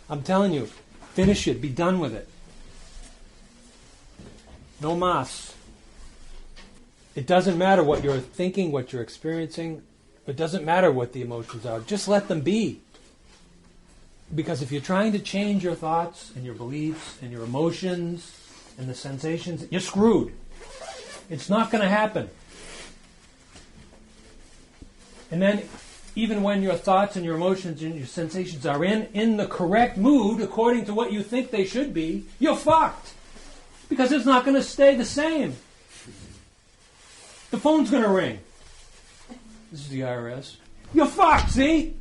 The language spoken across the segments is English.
I'm telling you, finish it, be done with it. No mas. It doesn't matter what you're thinking, what you're experiencing. It doesn't matter what the emotions are. Just let them be. Because if you're trying to change your thoughts and your beliefs and your emotions and the sensations, you're screwed. It's not going to happen. And then, even when your thoughts and your emotions and your sensations are in the correct mood, according to what you think they should be, you're fucked. Because it's not going to stay the same. The phone's going to ring. This is the IRS. You're fucked, see?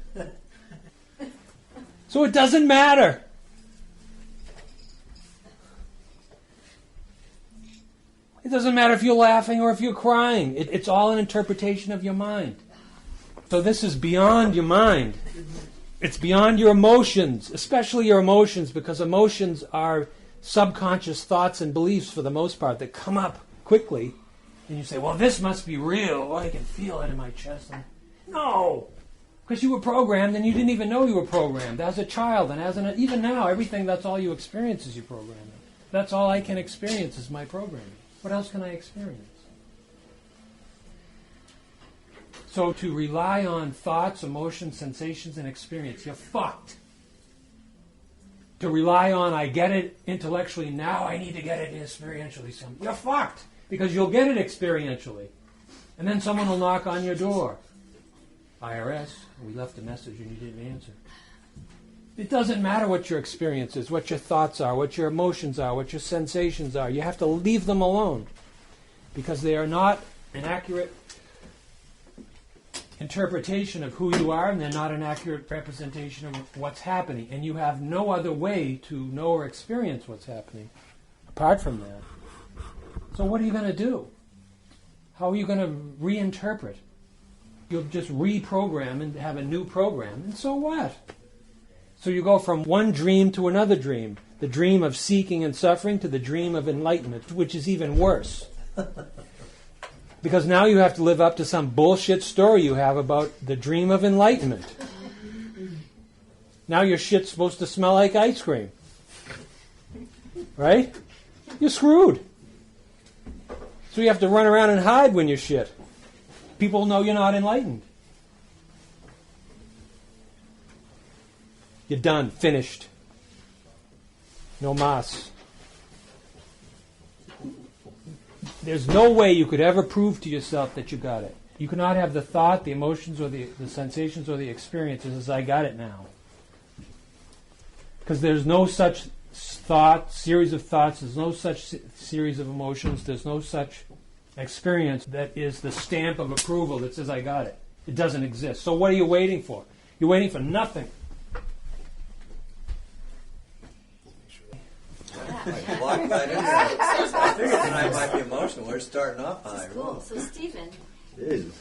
So it doesn't matter. It doesn't matter if you're laughing or if you're crying. It's all an interpretation of your mind. So this is beyond your mind. It's beyond your emotions, especially your emotions, because emotions are subconscious thoughts and beliefs for the most part that come up quickly. And you say, well, this must be real. Oh, I can feel it in my chest. No! Because you were programmed and you didn't even know you were programmed. As a child and even now, everything, that's all you experience is your programming. That's all I can experience is my programming. What else can I experience? So to rely on thoughts, emotions, sensations, and experience, you're fucked. To rely on, I get it intellectually, now I need to get it experientially. You're fucked. Because you'll get it experientially. And then someone will knock on your door. IRS, we left a message and you didn't answer. It doesn't matter what your experience is, what your thoughts are, what your emotions are, what your sensations are. You have to leave them alone. Because they are not an accurate interpretation of who you are, and they're not an accurate representation of what's happening. And you have no other way to know or experience what's happening apart from that. So what are you going to do? How are you going to reinterpret? You'll just reprogram and have a new program, and so what? So you go from one dream to another dream. The dream of seeking and suffering to the dream of enlightenment, which is even worse. Because now you have to live up to some bullshit story you have about the dream of enlightenment. Now your shit's supposed to smell like ice cream. Right? You're screwed. So you have to run around and hide when you're shit. People know you're not enlightened. You're done. Finished. No mas. There's no way you could ever prove to yourself that you got it. You cannot have the thought, the emotions, or the sensations, or the experiences as I got it now. Because there's no such series of thoughts, there's no such series of emotions, there's no such experience that is the stamp of approval that says I got it. It doesn't exist. So what are you waiting for? You're waiting for nothing. I figured tonight might be emotional. We're starting off high. Cool. So Stephen,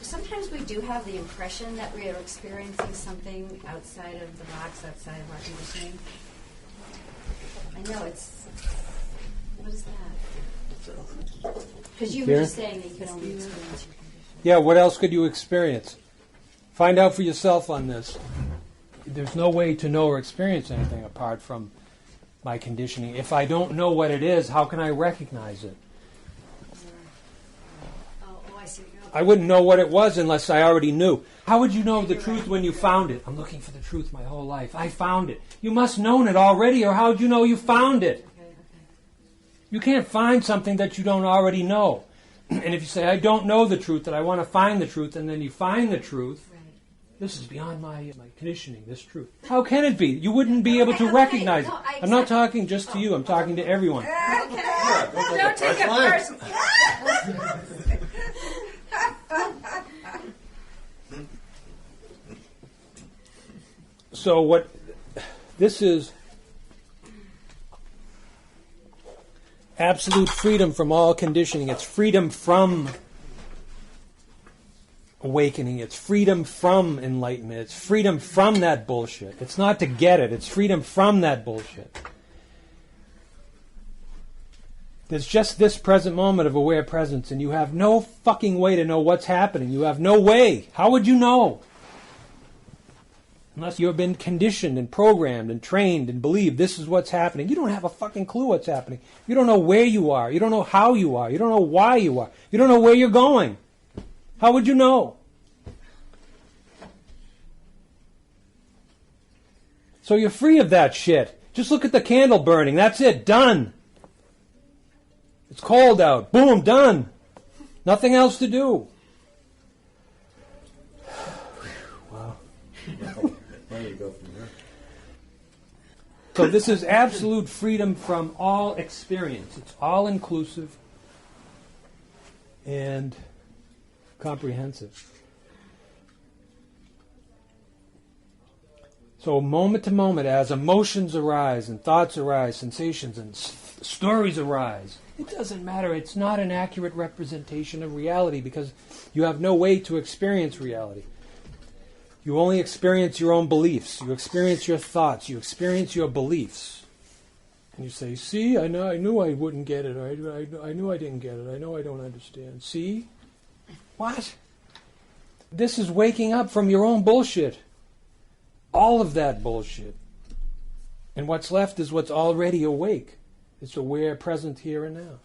sometimes we do have the impression that we are experiencing something outside of the box, outside of our conditioning. I know it's... What is that? Because you were just saying that you can only experience your conditioning. Yeah, what else could you experience? Find out for yourself on this. There's no way to know or experience anything apart from my conditioning. If I don't know what it is, how can I recognize it? I see. I wouldn't know what it was unless I already knew. How would you know the truth when you found it? I'm looking for the truth my whole life. I found it. You must have known it already, or how would you know you found it? You can't find something that you don't already know. And if you say, I don't know the truth, that I want to find the truth, and then you find the truth, this is beyond my conditioning, this truth. How can it be? You wouldn't be able to recognize it. I'm not talking just to you. I'm talking to everyone. Don't take it personally. So what this is, absolute freedom from all conditioning. It's freedom from awakening. It's freedom from enlightenment. It's freedom from that bullshit. It's not to get it. It's freedom from that bullshit. There's just this present moment of aware presence, and you have no fucking way to know what's happening. You have no way. How would you know? Unless you have been conditioned and programmed and trained and believed this is what's happening. You don't have a fucking clue what's happening. You don't know where you are. You don't know how you are. You don't know why you are. You don't know where you're going. How would you know? So you're free of that shit. Just look at the candle burning. That's it. Done. It's cold out. Boom. Done. Nothing else to do. Wow. Where do you go from there? So this is absolute freedom from all experience. It's all inclusive and comprehensive. So moment to moment, as emotions arise and thoughts arise, sensations and stories arise, it doesn't matter. It's not an accurate representation of reality because you have no way to experience reality. You only experience your own beliefs. You experience your thoughts. You experience your beliefs. And you say, see, I knew I wouldn't get it. I knew I didn't get it. I know I don't understand. See? What? This is waking up from your own bullshit. All of that bullshit. And what's left is what's already awake. It's aware, present here and now.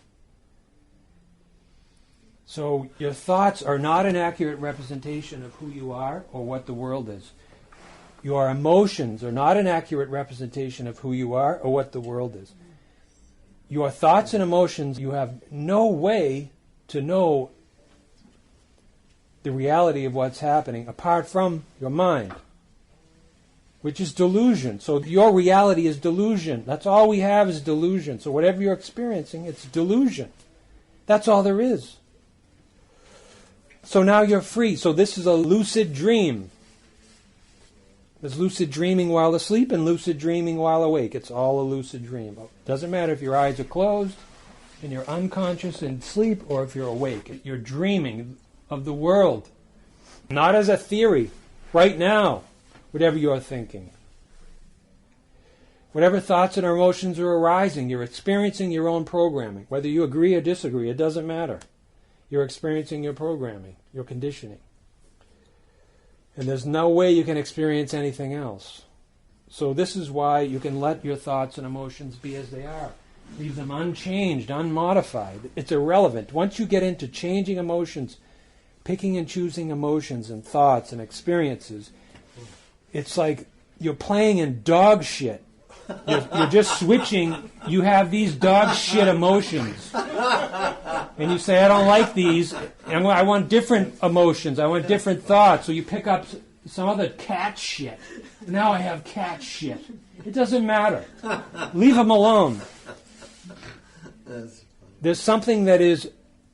So your thoughts are not an accurate representation of who you are or what the world is. Your emotions are not an accurate representation of who you are or what the world is. Your thoughts and emotions, you have no way to know the reality of what's happening apart from your mind, which is delusion. So your reality is delusion. That's all we have is delusion. So whatever you're experiencing, it's delusion. That's all there is. So now you're free. So this is a lucid dream. There's lucid dreaming while asleep and lucid dreaming while awake. It's all a lucid dream. It doesn't matter if your eyes are closed and you're unconscious in sleep or if you're awake. You're dreaming of the world. Not as a theory. Right now. Whatever you're thinking. Whatever thoughts and emotions are arising, you're experiencing your own programming. Whether you agree or disagree, it doesn't matter. You're experiencing your programming, your conditioning. And there's no way you can experience anything else. So this is why you can let your thoughts and emotions be as they are. Leave them unchanged, unmodified. It's irrelevant. Once you get into changing emotions, picking and choosing emotions and thoughts and experiences, it's like you're playing in dog shit. You're just switching. You have these dog shit emotions. And you say, I don't like these. And I want different emotions. I want different thoughts. So you pick up some other cat shit. Now I have cat shit. It doesn't matter. Leave them alone. There's something that is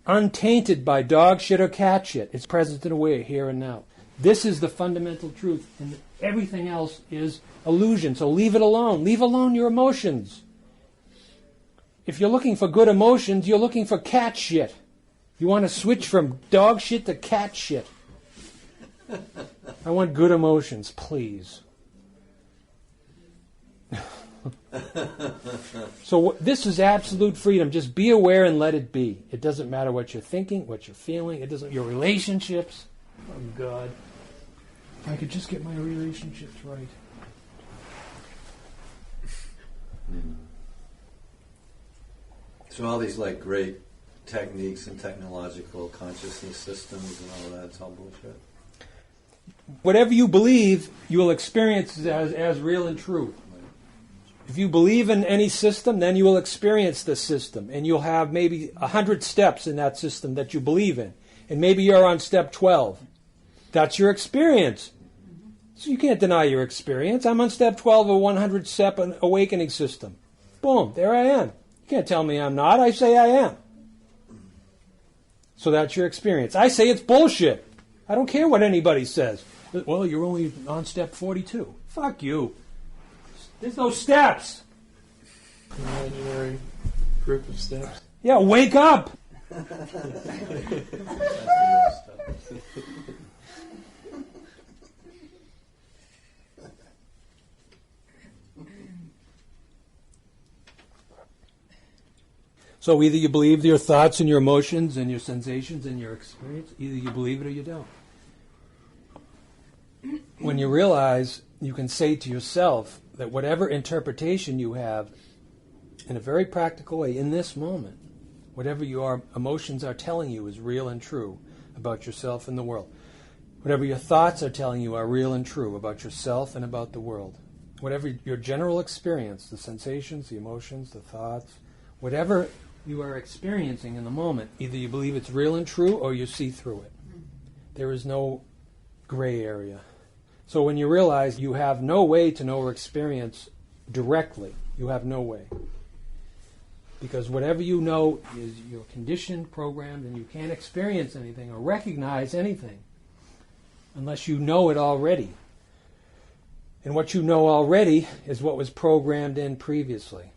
untainted by dog shit or cat shit. It's present and aware here and now. This is the fundamental truth. And everything else is illusion. So leave it alone. Leave alone your emotions. If you're looking for good emotions, you're looking for cat shit. You want to switch from dog shit to cat shit. I want good emotions, please. So this is absolute freedom. Just be aware and let it be. It doesn't matter what you're thinking, what you're feeling. It doesn't. Your relationships. Oh God. If I could just get my relationships right. So all these like great techniques and technological consciousness systems and all that, it's all bullshit. Whatever you believe, you will experience as real and true. If you believe in any system, then you will experience the system. And you'll have maybe 100 steps in that system that you believe in. And maybe you're on step 12. That's your experience. So you can't deny your experience. I'm on step 12 of a 100-step awakening system. Boom, there I am. You can't tell me I'm not. I say I am. So that's your experience. I say it's bullshit. I don't care what anybody says. Well, you're only on step 42. Fuck you. There's no steps. Imaginary group of steps. Yeah, wake up. So either you believe your thoughts and your emotions and your sensations and your experience, either you believe it or you don't. When you realize, you can say to yourself that whatever interpretation you have, in a very practical way, in this moment, whatever your emotions are telling you is real and true about yourself and the world. Whatever your thoughts are telling you are real and true about yourself and about the world. Whatever your general experience, the sensations, the emotions, the thoughts, whatever you are experiencing in the moment, either you believe it's real and true or you see through it. There is no gray area. So when you realize you have no way to know or experience directly, you have no way. Because whatever you know is you're conditioned, programmed, and you can't experience anything or recognize anything unless you know it already. And what you know already is what was programmed in previously.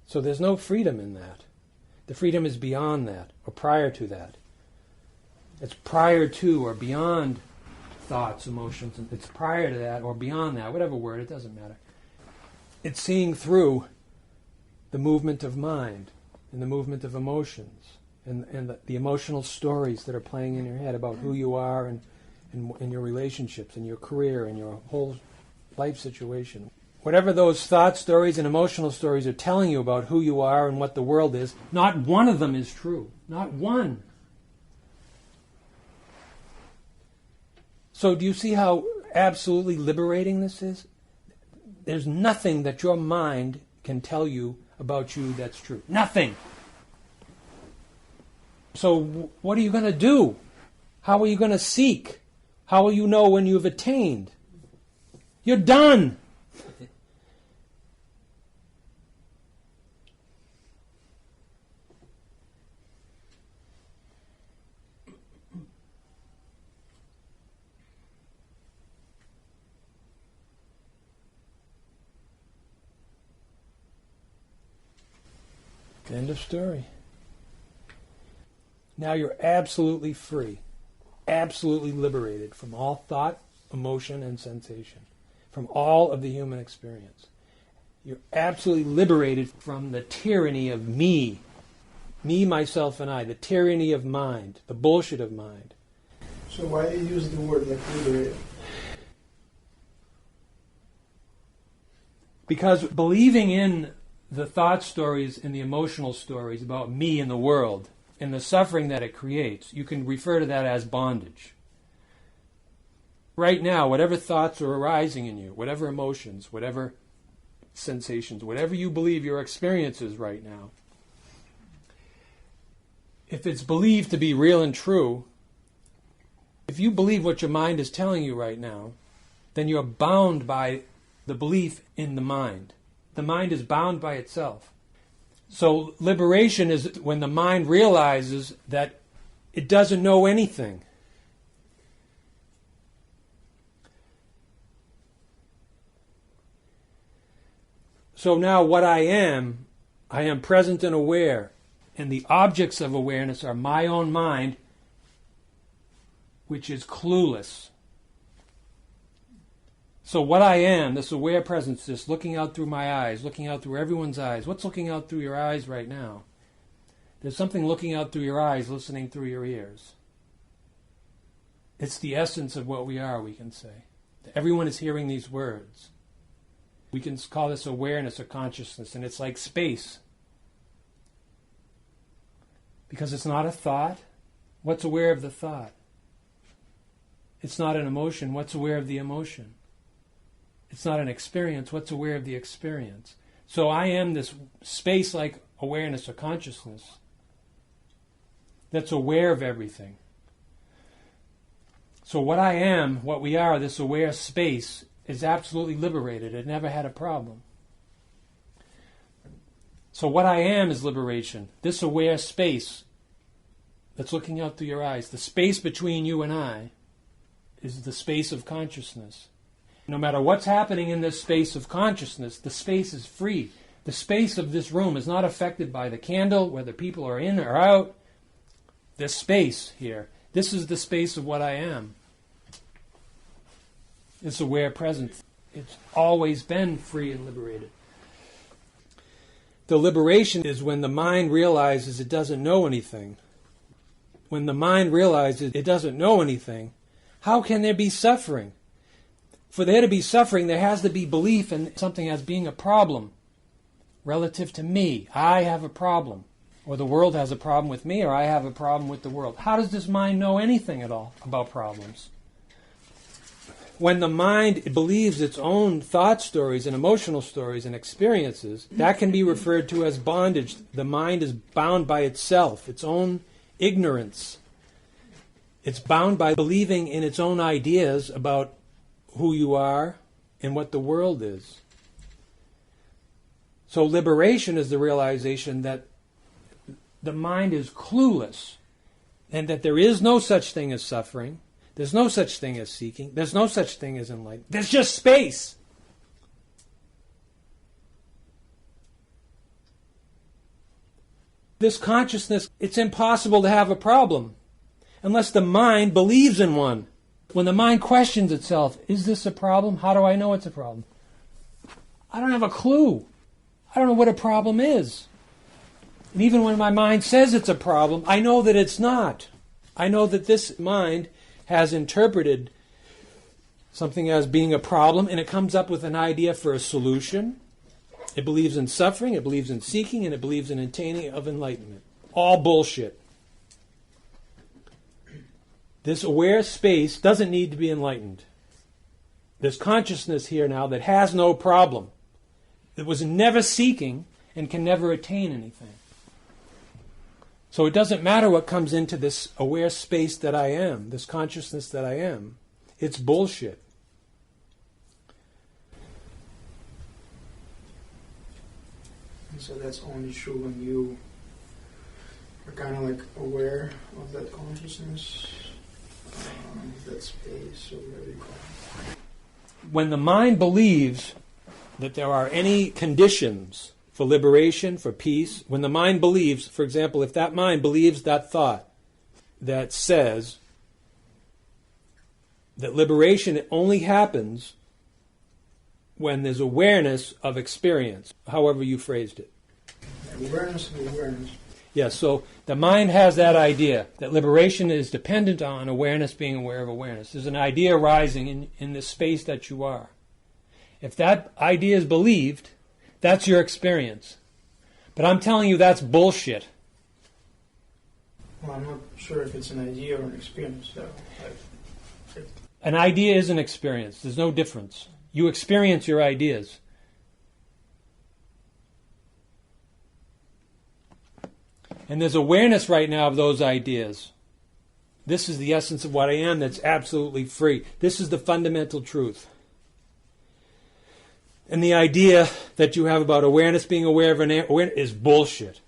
So there's no freedom in that. The freedom is beyond that, or prior to that. It's prior to or beyond thoughts, emotions, and it's prior to that or beyond that, whatever word, it doesn't matter. It's seeing through the movement of mind and the movement of emotions and the emotional stories that are playing in your head about who you are and your relationships and your career and your whole life situation. Whatever those thought stories and emotional stories are telling you about who you are and what the world is, not one of them is true. Not one. So do you see how absolutely liberating this is? There's nothing that your mind can tell you about you that's true. Nothing. So what are you going to do? How are you going to seek? How will you know when you've attained? You're done. End of story. Now you're absolutely free, absolutely liberated from all thought, emotion, and sensation, from all of the human experience. You're absolutely liberated from the tyranny of me, myself, and I, the tyranny of mind, the bullshit of mind. So why do you use the word like liberated? Because believing in the thought stories and the emotional stories about me and the world and the suffering that it creates, you can refer to that as bondage. Right now, whatever thoughts are arising in you, whatever emotions, whatever sensations, whatever you believe your experience is right now, if it's believed to be real and true, if you believe what your mind is telling you right now, then you're bound by the belief in the mind. The mind is bound by itself. So liberation is when the mind realizes that it doesn't know anything. So now what I am present and aware, and the objects of awareness are my own mind, which is clueless. So what I am, this aware presence, this looking out through my eyes, looking out through everyone's eyes. What's looking out through your eyes right now? There's something looking out through your eyes, listening through your ears. It's the essence of what we are, we can say. Everyone is hearing these words. We can call this awareness or consciousness, and it's like space. Because it's not a thought. What's aware of the thought? It's not an emotion. What's aware of the emotion? It's not an experience. What's aware of the experience? So I am this space-like awareness or consciousness that's aware of everything. So what I am, what we are, this aware space, is absolutely liberated. It never had a problem. So what I am is liberation. This aware space that's looking out through your eyes, the space between you and I, is the space of consciousness. No matter what's happening in this space of consciousness, the space is free. The space of this room is not affected by the candle, whether people are in or out. This space here, this is the space of what I am. This aware presence. It's always been free and liberated. The liberation is when the mind realizes it doesn't know anything. When the mind realizes it doesn't know anything, how can there be suffering? For there to be suffering, there has to be belief in something as being a problem relative to me. I have a problem. Or the world has a problem with me, or I have a problem with the world. How does this mind know anything at all about problems? When the mind believes its own thought stories and emotional stories and experiences, that can be referred to as bondage. The mind is bound by itself, its own ignorance. It's bound by believing in its own ideas about who you are and what the world is. So liberation is the realization that the mind is clueless and that there is no such thing as suffering. There's no such thing as seeking. There's no such thing as enlightenment. There's just space. This consciousness, it's impossible to have a problem unless the mind believes in one. When the mind questions itself, is this a problem? How do I know it's a problem? I don't have a clue. I don't know what a problem is. And even when my mind says it's a problem, I know that it's not. I know that this mind has interpreted something as being a problem, and it comes up with an idea for a solution. It believes in suffering, it believes in seeking, and it believes in attaining of enlightenment. All bullshit. This aware space doesn't need to be enlightened. There's consciousness here now that has no problem. It was never seeking and can never attain anything. So it doesn't matter what comes into this aware space that I am, this consciousness that I am. It's bullshit. And so that's only true when you are kind of like aware of that consciousness, that space, or whatever you call it. When the mind believes that there are any conditions for liberation, for peace, when the mind believes, for example, if that mind believes that thought that says that liberation only happens when there's awareness of experience, however you phrased it. Awareness of awareness. Yes, so the mind has that idea that liberation is dependent on awareness being aware of awareness. There's an idea arising in the space that you are. If that idea is believed, that's your experience. But I'm telling you that's bullshit. Well, I'm not sure if it's an idea or an experience, though. An idea is an experience. There's no difference. You experience your ideas. And there's awareness right now of those ideas. This is the essence of what I am that's absolutely free. This is the fundamental truth. And the idea that you have about awareness being aware of an awareness is bullshit.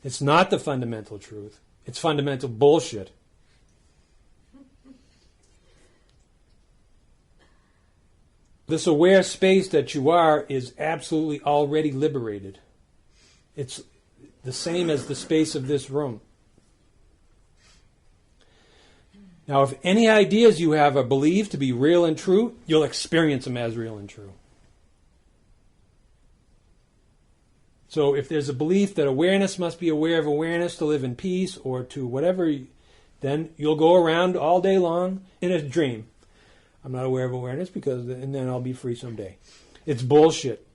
It's not the fundamental truth. It's fundamental bullshit. This aware space that you are is absolutely already liberated. It's the same as the space of this room. Now, if any ideas you have are believed to be real and true, you'll experience them as real and true. So if there's a belief that awareness must be aware of awareness to live in peace or to whatever, then you'll go around all day long in a dream. I'm not aware of awareness and then I'll be free someday. It's bullshit.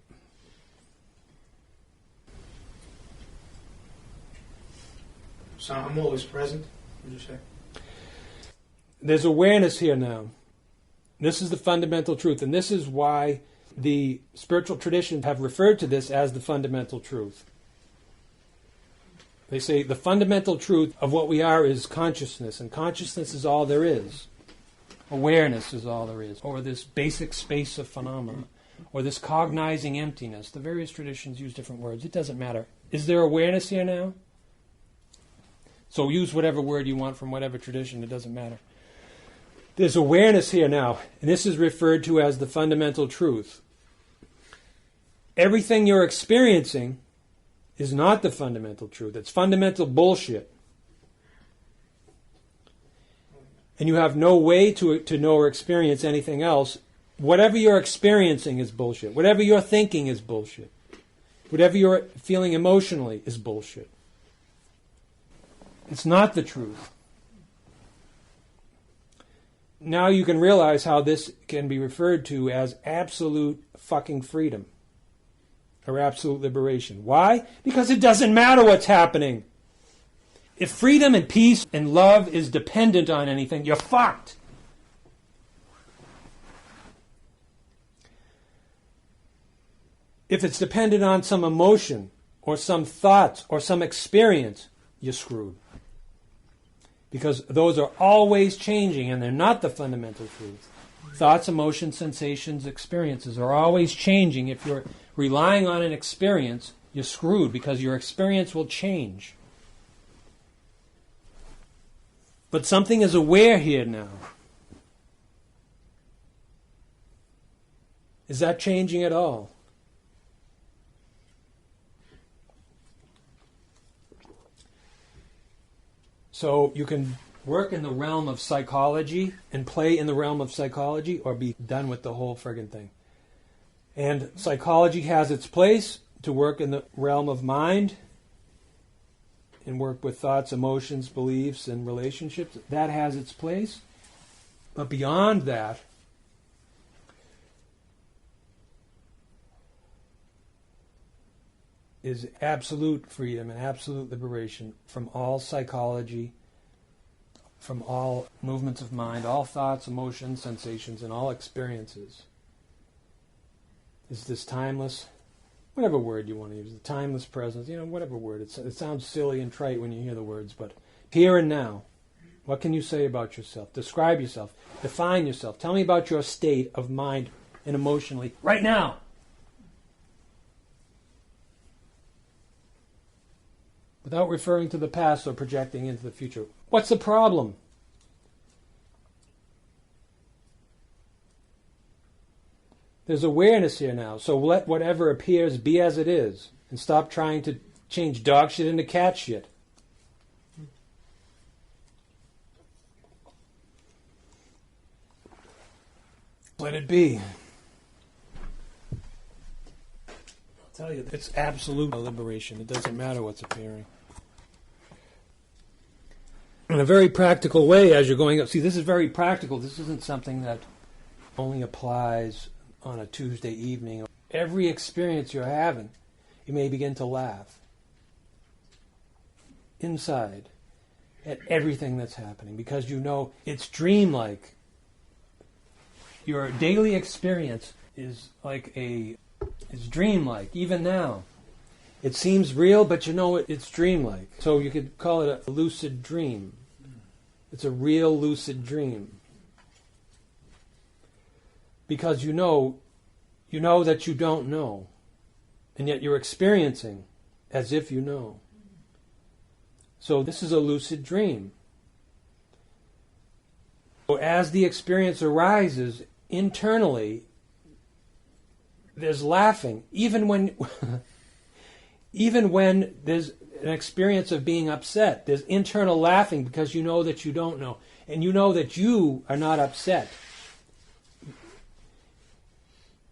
So I'm always present, would you say? There's awareness here now. This is the fundamental truth, and this is why the spiritual traditions have referred to this as the fundamental truth. They say the fundamental truth of what we are is consciousness, and consciousness is all there is. Awareness is all there is, or this basic space of phenomena, or this cognizing emptiness. The various traditions use different words. It doesn't matter. Is there awareness here now? So use whatever word you want from whatever tradition. It doesn't matter. There's awareness here now, and this is referred to as the fundamental truth. Everything you're experiencing is not the fundamental truth. It's fundamental bullshit. And you have no way to know or experience anything else. Whatever you're experiencing is bullshit. Whatever you're thinking is bullshit. Whatever you're feeling emotionally is bullshit. It's not the truth. Now you can realize how this can be referred to as absolute fucking freedom. Or absolute liberation. Why? Because it doesn't matter what's happening. If freedom and peace and love is dependent on anything, you're fucked. If it's dependent on some emotion or some thoughts or some experience, you're screwed. Because those are always changing and they're not the fundamental truth. Thoughts, emotions, sensations, experiences are always changing. If you're relying on an experience, you're screwed because your experience will change. But something is aware here now. Is that changing at all? So you can work in the realm of psychology and play in the realm of psychology or be done with the whole friggin' thing. And psychology has its place to work in the realm of mind and work with thoughts, emotions, beliefs, and relationships. That has its place. But beyond that, is absolute freedom and absolute liberation from all psychology, from all movements of mind, all thoughts, emotions, sensations, and all experiences. Is this timeless, whatever word you want to use, the timeless presence, whatever word. It sounds silly and trite when you hear the words, but here and now, what can you say about yourself? Describe yourself. Define yourself. Tell me about your state of mind and emotionally right now. Without referring to the past or projecting into the future. What's the problem? There's awareness here now, so let whatever appears be as it is, and stop trying to change dog shit into cat shit. Let it be. I'll tell you, it's absolute liberation. It doesn't matter what's appearing. In a very practical way, as you're going up, see, this is very practical. This isn't something that only applies on a Tuesday evening. Every experience you're having, you may begin to laugh inside at everything that's happening because you know it's dreamlike. Your daily experience is dreamlike, even now. It seems real, but you know it's dreamlike. So you could call it a lucid dream. It's a real lucid dream. Because you know that you don't know, and yet you're experiencing as if you know. So this is a lucid dream. So as the experience arises internally, there's laughing, even when there's an experience of being upset. There's internal laughing because you know that you don't know, and you know that you are not upset.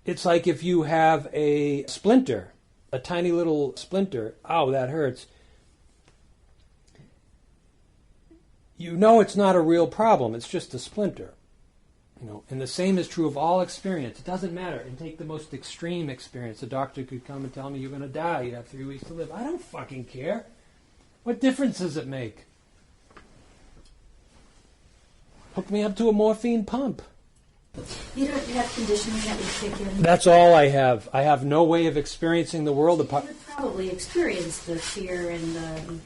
It's like if you have a splinter, a tiny little splinter. Ow, that hurts. You know it's not a real problem. It's just a splinter. And the same is true of all experience. It doesn't matter. And take the most extreme experience. The doctor could come and tell me you're going to die. You have 3 weeks to live. I don't fucking care. What difference does it make? Hook me up to a morphine pump. You don't have conditioning that would kick in. That's all I have. I have no way of experiencing the world apart. You would probably experience the fear and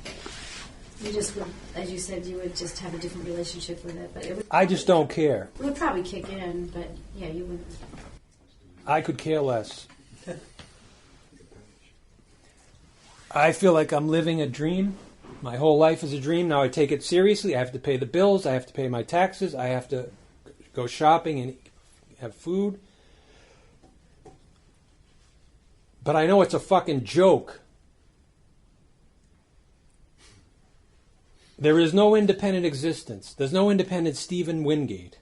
you just would, as you said, you would just have a different relationship with it. But it would. I just don't care. It would probably kick in, but yeah, you would. I could care less. I feel like I'm living a dream. My whole life is a dream. Now I take it seriously. I have to pay the bills. I have to pay my taxes. I have to go shopping and have food. But I know it's a fucking joke. There is no independent existence. There's no independent Stephen Wingate.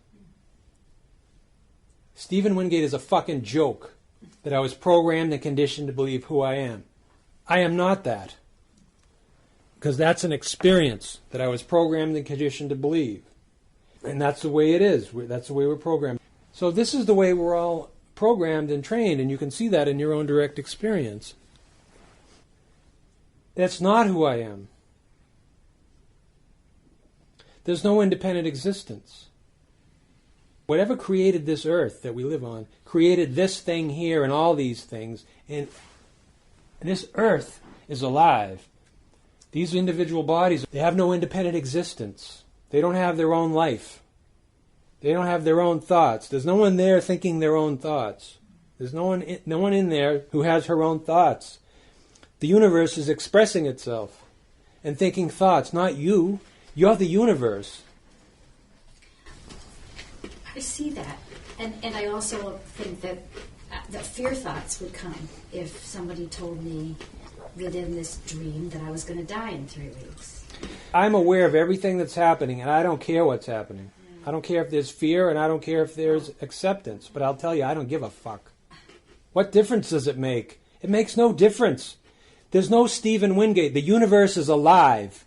Stephen Wingate is a fucking joke that I was programmed and conditioned to believe who I am. I am not that. Because that's an experience that I was programmed and conditioned to believe. And that's the way it is. That's the way we're programmed. So this is the way we're all programmed and trained, and you can see that in your own direct experience. That's not who I am. There's no independent existence. Whatever created this earth that we live on, created this thing here and all these things, and this earth is alive. These individual bodies, they have no independent existence. They don't have their own life. They don't have their own thoughts. There's no one there thinking their own thoughts. There's no one in there who has her own thoughts. The universe is expressing itself and thinking thoughts, not you. You're the universe. I see that. And I also think that fear thoughts would come if somebody told me within this dream that I was going to die in 3 weeks. I'm aware of everything that's happening, and I don't care what's happening. I don't care if there's fear, and I don't care if there's acceptance. But I'll tell you, I don't give a fuck. What difference does it make? It makes no difference. There's no Stephen Wingate. The universe is alive.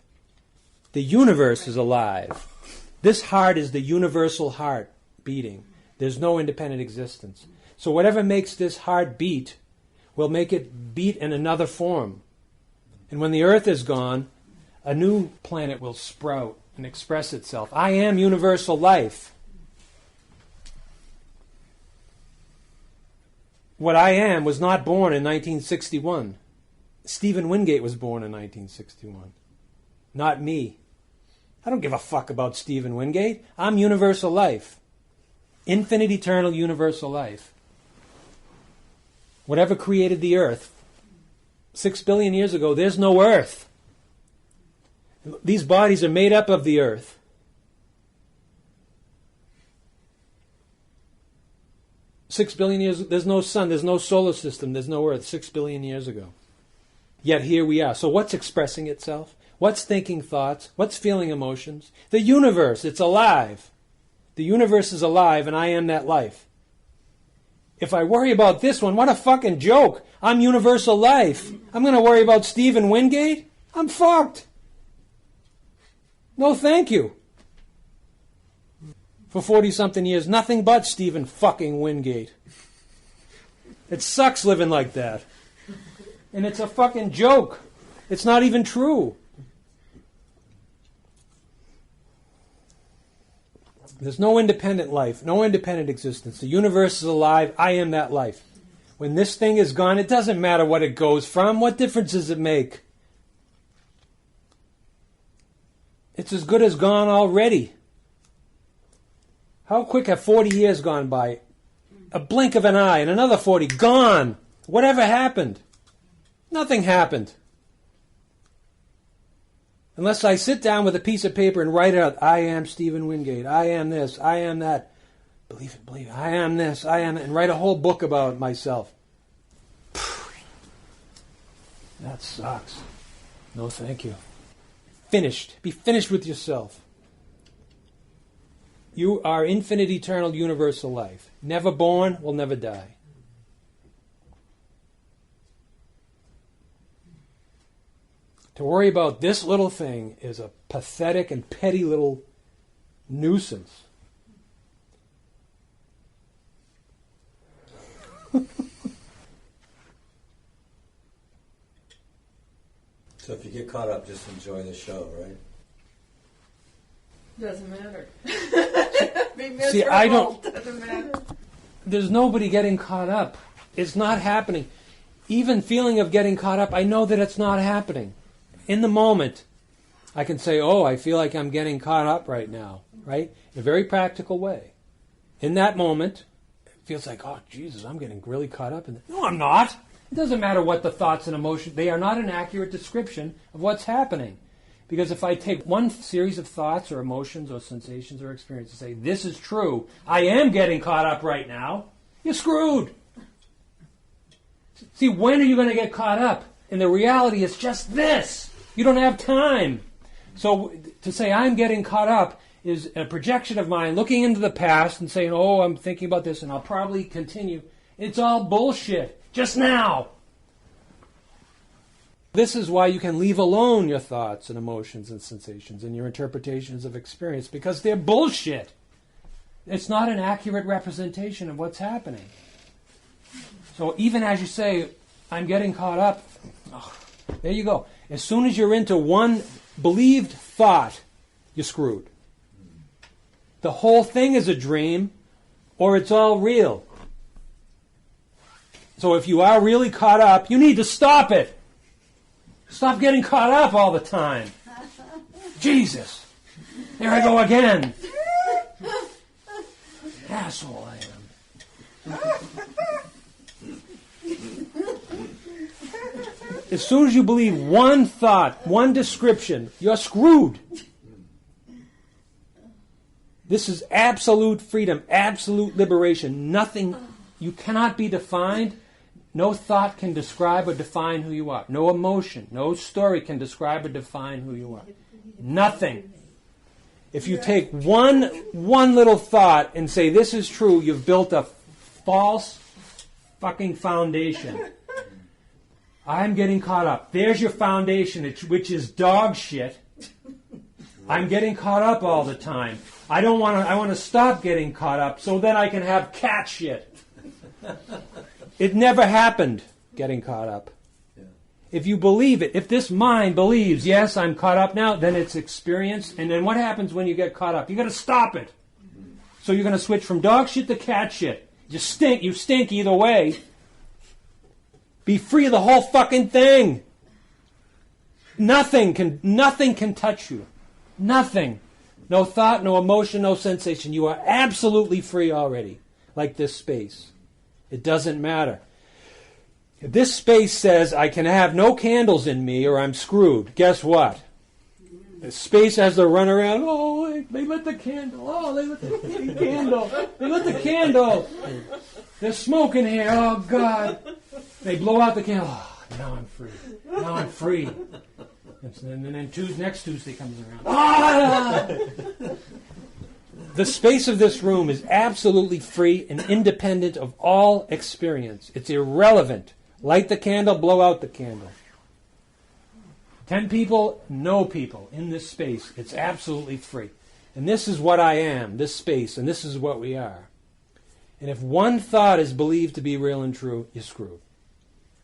The universe is alive. This heart is the universal heart beating. There's no independent existence. So whatever makes this heart beat will make it beat in another form. And when the earth is gone, a new planet will sprout and express itself. I am universal life. What I am was not born in 1961. Stephen Wingate was born in 1961. Not me. I don't give a fuck about Stephen Wingate. I'm universal life. Infinite, eternal, universal life. Whatever created the earth, 6 billion years ago, there's no earth. These bodies are made up of the earth. $6 billion years, there's no sun, there's no solar system, there's no earth, 6 billion years ago. Yet here we are. So what's expressing itself? What's thinking thoughts? What's feeling emotions? The universe, it's alive. The universe is alive, and I am that life. If I worry about this one, what a fucking joke. I'm universal life. I'm going to worry about Stephen Wingate? I'm fucked. No, thank you. For 40-something years, nothing but Stephen fucking Wingate. It sucks living like that. And it's a fucking joke. It's not even true. There's no independent life, no independent existence. The universe is alive. I am that life. When this thing is gone, it doesn't matter what it goes from. What difference does it make? It's as good as gone already. How quick have 40 years gone by? A blink of an eye and another 40. Gone. Whatever happened? Nothing happened. Unless I sit down with a piece of paper and write out, I am Stephen Wingate, I am this, I am that. Believe it, I am this, I am that, and write a whole book about myself. That sucks. No, thank you. Finished. Be finished with yourself. You are infinite, eternal, universal life. Never born, will never die. To worry about this little thing is a pathetic and petty little nuisance. So if you get caught up, just enjoy the show, right? Doesn't matter. Be miserable. See, I don't. Doesn't matter. There's nobody getting caught up. It's not happening. Even feeling of getting caught up, I know that it's not happening. In the moment, I can say, oh, I feel like I'm getting caught up right now, right? In a very practical way. In that moment, it feels like, oh, Jesus, I'm getting really caught up in this. No, I'm not. It doesn't matter what the thoughts and emotions, they are not an accurate description of what's happening. Because if I take one series of thoughts or emotions or sensations or experiences and say, this is true, I am getting caught up right now, you're screwed. See, when are you going to get caught up? And the reality is just this. You don't have time. So to say I'm getting caught up is a projection of mine looking into the past and saying, oh, I'm thinking about this and I'll probably continue. It's all bullshit. Just now. This is why you can leave alone your thoughts and emotions and sensations and your interpretations of experience, because they're bullshit. It's not an accurate representation of what's happening. So even as you say, I'm getting caught up, there you go. As soon as you're into one believed thought, you're screwed. The whole thing is a dream, or it's all real. So if you are really caught up, you need to stop it. Stop getting caught up all the time. Jesus. There I go again. Asshole I am. As soon as you believe one thought, one description, you're screwed. This is absolute freedom, absolute liberation. Nothing, you cannot be defined. No thought can describe or define who you are. No emotion, no story can describe or define who you are. Nothing. If you take one little thought and say this is true, you've built a false fucking foundation. I'm getting caught up. There's your foundation, which is dog shit. I'm getting caught up all the time. I want to stop getting caught up so then I can have cat shit. It never happened, getting caught up. Yeah. If you believe it, if this mind believes, yes, I'm caught up now, then it's experienced. And then what happens when you get caught up? You got to stop it. So you're going to switch from dog shit to cat shit. You stink either way. Be free of the whole fucking thing. Nothing can touch you. Nothing. No thought, no emotion, no sensation. You are absolutely free already, like this space. It doesn't matter. If this space says I can have no candles in me or I'm screwed, guess what? The space has to run around, oh, they lit the candle. Oh, they lit the candle. They lit the candle. There's smoke in here. Oh, God. They blow out the candle. Oh, now I'm free. Now I'm free. And then next Tuesday comes around. Ah! The space of this room is absolutely free and independent of all experience. It's irrelevant. Light the candle, blow out the candle. 10 people, no people in this space. It's absolutely free. And this is what I am, this space, and this is what we are. And if one thought is believed to be real and true, you're screwed.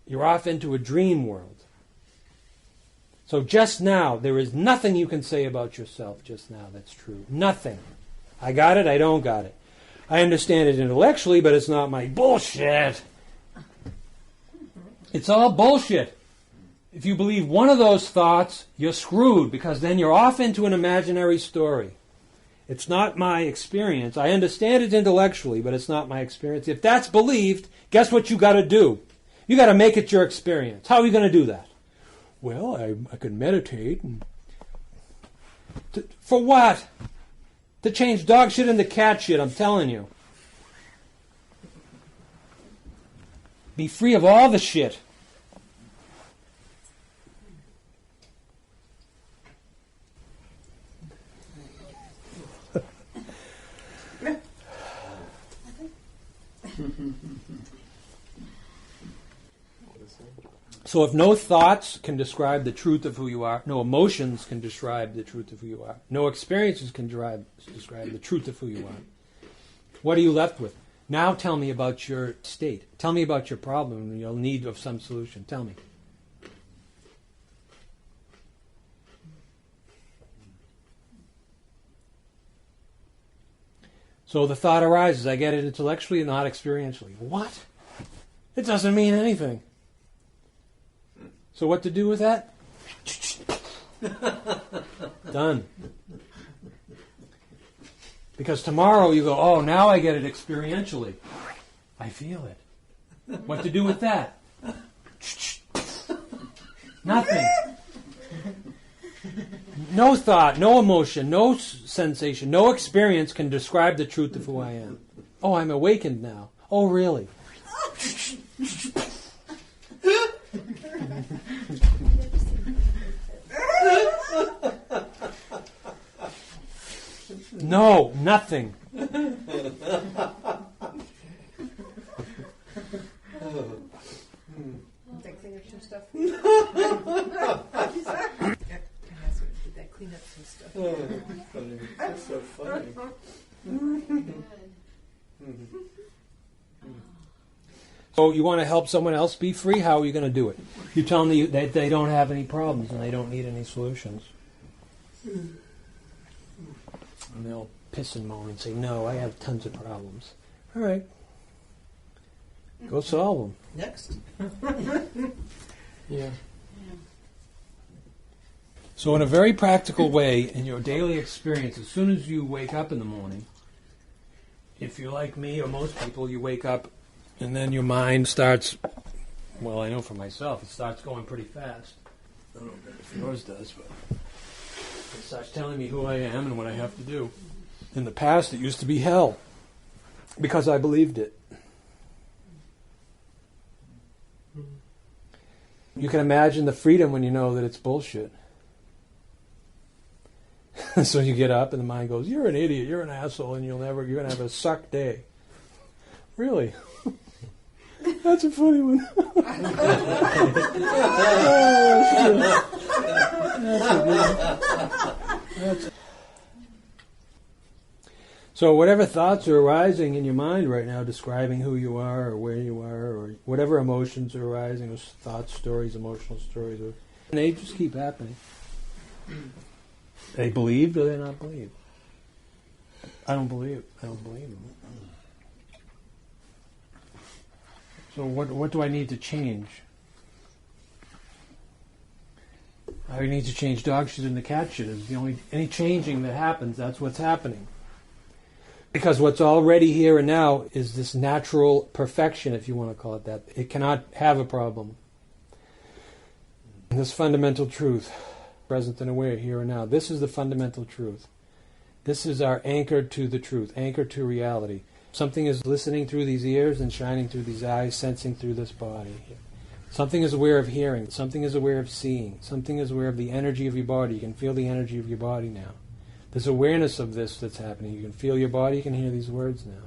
You're off into a dream world. So just now, there is nothing you can say about yourself just now that's true. Nothing. I got it, I don't got it. I understand it intellectually, but it's not my bullshit. It's all bullshit. If you believe one of those thoughts, you're screwed, because then you're off into an imaginary story. It's not my experience. I understand it intellectually, but it's not my experience. If that's believed, guess what you got to do? You got to make it your experience. How are you going to do that? Well, I could meditate. For what? To change dog shit into cat shit, I'm telling you. Be free of all the shit. So if no thoughts can describe the truth of who you are, no emotions can describe the truth of who you are, no experiences can describe the truth of who you are, what are you left with? Now tell me about your state. Tell me about your problem and your need of some solution. Tell me. So the thought arises, I get it intellectually and not experientially. What? It doesn't mean anything. So what to do with that? Done. Because tomorrow you go, oh, now I get it experientially. I feel it. What to do with that? Nothing. No thought, no emotion, no sensation, no experience can describe the truth of who I am. Oh, I'm awakened now. Oh, really? No, nothing. Take some stuff. Funny. That's so funny. So you want to help someone else be free? How are you going to do it? You tell them that they don't have any problems and they don't need any solutions. And they'll piss and moan and say, no, I have tons of problems. All right. Go solve them. Next. Yeah. So in a very practical way, in your daily experience, as soon as you wake up in the morning, if you're like me or most people, you wake up and then your mind starts, well, I know for myself, it starts going pretty fast. I don't know if yours does, but it starts telling me who I am and what I have to do. In the past, it used to be hell because I believed it. You can imagine the freedom when you know that it's bullshit. So you get up and the mind goes, you're an idiot, you're an asshole, and you're going to have a suck day. Really? That's a funny one. So whatever thoughts are arising in your mind right now, describing who you are or where you are, or whatever emotions are arising, or thoughts, stories, emotional stories, and they just keep happening. They believed or they not believed? I don't believe them. So what do I need to change? I need to change dog shit into cat shit. Is the only any changing that happens, that's what's happening. Because what's already here and now is this natural perfection, if you want to call it that. It cannot have a problem. This fundamental truth, present and aware, here and now. This is the fundamental truth. This is our anchor to the truth, anchor to reality. Something is listening through these ears and shining through these eyes, sensing through this body. Something is aware of hearing. Something is aware of seeing. Something is aware of the energy of your body. You can feel the energy of your body now. There's awareness of this that's happening. You can feel your body. You can hear these words now.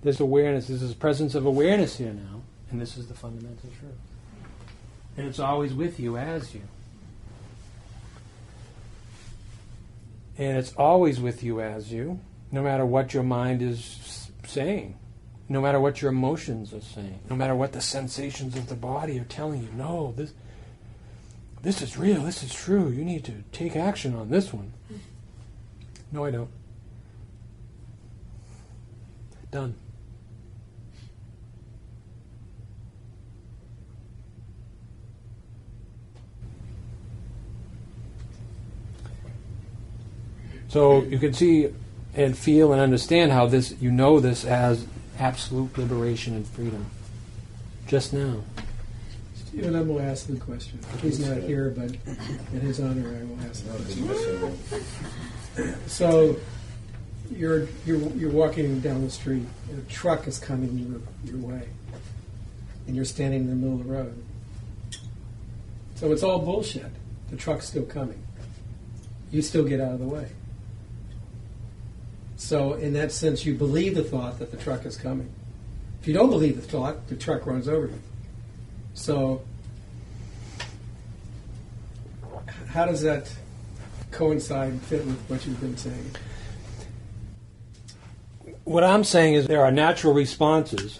There's awareness. There's this presence of awareness here now. And this is the fundamental truth. And it's always with you as you. And it's always with you as you, no matter what your mind is saying, no matter what your emotions are saying, no matter what the sensations of the body are telling you. No, this is real, this is true. You need to take action on this one. No, I don't. Done. So you can see and feel and understand how this, you know this as absolute liberation and freedom. Just now. Stephen, I will ask the question. He's not here, but in his honor, I will ask the question. So you're walking down the street, and a truck is coming your way, and you're standing in the middle of the road. So it's all bullshit. The truck's still coming. You still get out of the way. So in that sense, you believe the thought that the truck is coming. If you don't believe the thought, the truck runs over you. So how does that coincide and fit with what you've been saying? What I'm saying is there are natural responses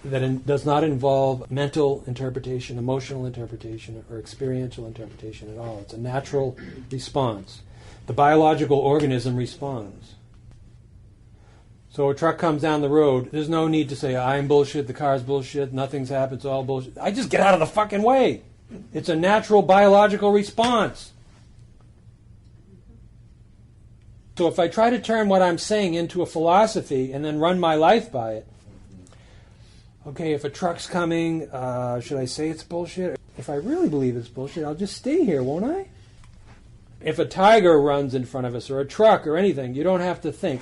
that does not involve mental interpretation, emotional interpretation, or experiential interpretation at all. It's a natural response. The biological organism responds. So a truck comes down the road, there's no need to say, I'm bullshit, the car's bullshit, nothing's happened, it's all bullshit. I just get out of the fucking way. It's a natural biological response. So if I try to turn what I'm saying into a philosophy and then run my life by it, okay, if a truck's coming, should I say it's bullshit? If I really believe it's bullshit, I'll just stay here, won't I? If a tiger runs in front of us, or a truck, or anything, you don't have to think.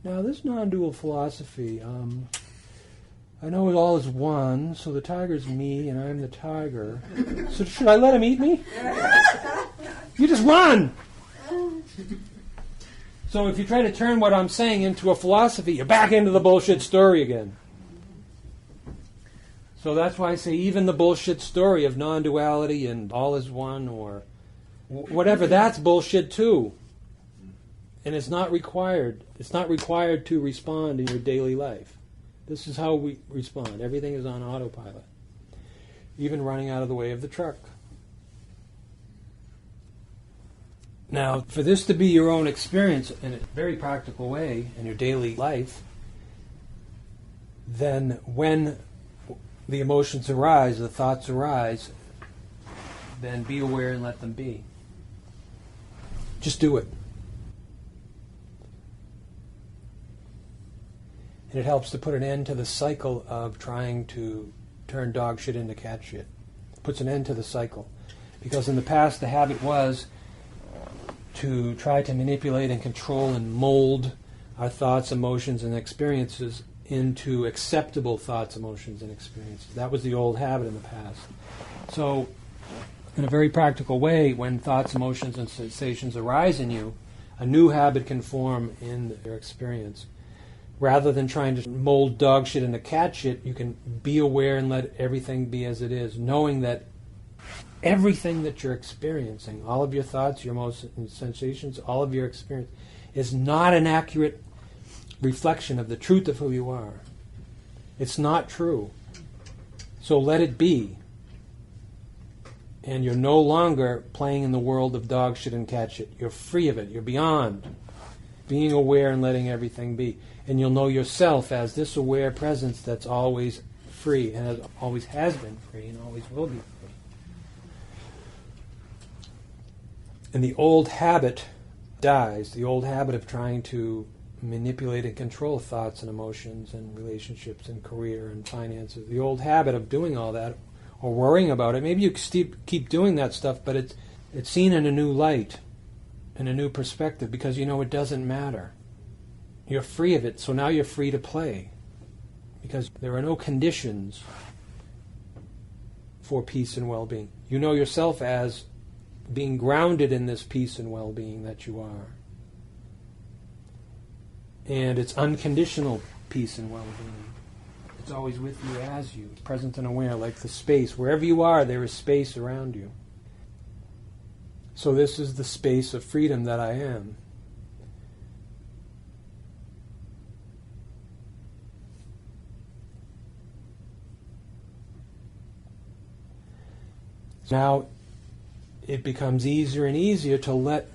Now, this non-dual philosophy, I know it all is one, so the tiger's me, and I'm the tiger. So should I let him eat me? You just run! So if you try to turn what I'm saying into a philosophy, you're back into the bullshit story again. So that's why I say even the bullshit story of non-duality and all is one, or whatever, that's bullshit too. And it's not required. It's not required to respond in your daily life. This is how we respond. Everything is on autopilot. Even running out of the way of the truck. Now, for this to be your own experience in a very practical way in your daily life, then when the emotions arise, the thoughts arise, then be aware and let them be. Just do it. And it helps to put an end to the cycle of trying to turn dog shit into cat shit. It puts an end to the cycle. Because in the past, the habit was to try to manipulate and control and mold our thoughts, emotions, and experiences into acceptable thoughts, emotions, and experiences. That was the old habit in the past. So, in a very practical way, when thoughts, emotions, and sensations arise in you, a new habit can form in your experience. Rather than trying to mold dog shit into cat shit, you can be aware and let everything be as it is, knowing that everything that you're experiencing, all of your thoughts, your emotions, sensations, all of your experience, is not an accurate reflection of the truth of who you are. It's not true. So let it be. And you're no longer playing in the world of dog shit and cat shit. You're free of it. You're beyond being aware and letting everything be. And you'll know yourself as this aware presence that's always free and always has been free and always will be free. And the old habit dies, the old habit of trying to manipulate and control thoughts and emotions and relationships and career and finances. The old habit of doing all that or worrying about it. Maybe you keep doing that stuff, but it's seen in a new light, in a new perspective, because you know it doesn't matter. You're free of it, so now you're free to play. Because there are no conditions for peace and well-being. You know yourself as being grounded in this peace and well-being that you are. And it's unconditional peace and well-being. It's always with you as you, present and aware, like the space. Wherever you are, there is space around you. So this is the space of freedom that I am. Now, it becomes easier and easier to let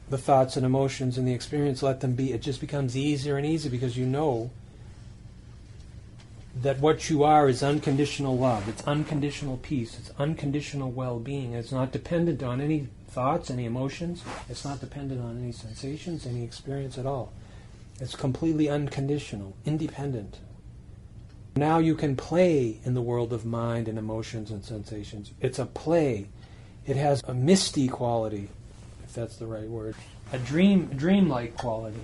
the thoughts and emotions and the experience, let them be. It just becomes easier and easier because you know that what you are is unconditional love. It's unconditional peace. It's unconditional well-being. It's not dependent on any thoughts, any emotions. It's not dependent on any sensations, any experience at all. It's completely unconditional, independent. Now you can play in the world of mind and emotions and sensations. It's a play. It has a misty quality, if that's the right word, a dreamlike quality.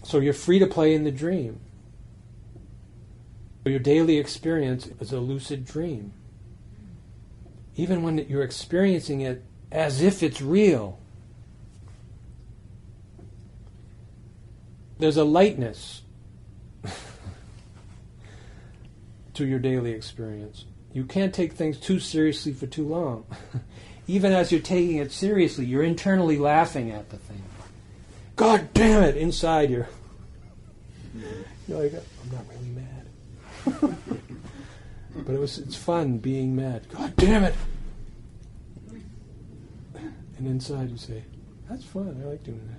So you're free to play in the dream. Your daily experience is a lucid dream. Even when you're experiencing it as if it's real, there's a lightness to your daily experience. You can't take things too seriously for too long. Even as you're taking it seriously, you're internally laughing at the thing. God damn it! Inside you're like, I'm not really mad. But it's fun being mad. God damn it! And inside you say, that's fun, I like doing that.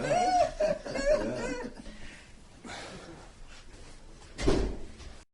Yeah.